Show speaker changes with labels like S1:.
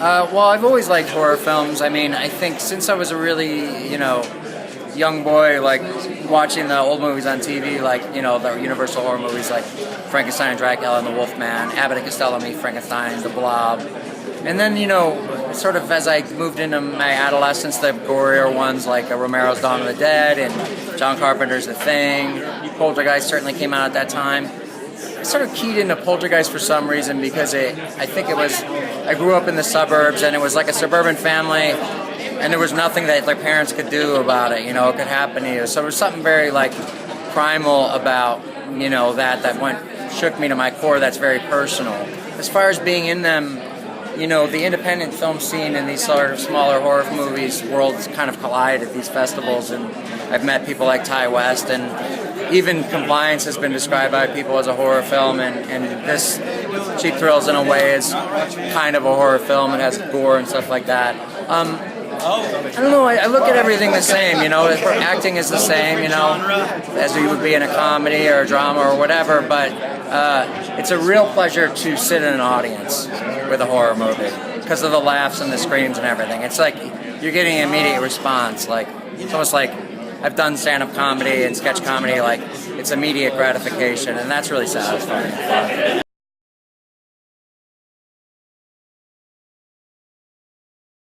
S1: Well, I've always liked horror films. I mean, I think since I was a really, young boy, like watching the old movies on TV, like, the Universal horror movies like Frankenstein and Dracula and the Wolfman, Abbott and Costello Meet Frankenstein, The Blob. And then, sort of as I moved into my adolescence, the gorier ones like Romero's Dawn of the Dead and John Carpenter's The Thing. Poltergeist certainly came out at that time. I sort of keyed into Poltergeist for some reason because I grew up in the suburbs and it was like a suburban family and there was nothing that their parents could do about it, it could happen to you. So there was something very like primal about, that shook me to my core that's very personal. As far as being in them, the independent film scene and these sort of smaller horror movies worlds kind of collide at these festivals, and I've met people like Ty West, and even Compliance has been described by people as a horror film, and this Cheap Thrills in a way is kind of a horror film. It has gore and stuff like that. I don't know, I look at everything the same, acting is the same, as you would be in a comedy or a drama or whatever, but it's a real pleasure to sit in an audience with a horror movie because of the laughs and the screams and everything. It's like you're getting an immediate response. Like it's almost like I've done stand-up comedy and sketch comedy, like it's immediate gratification, and that's really satisfying.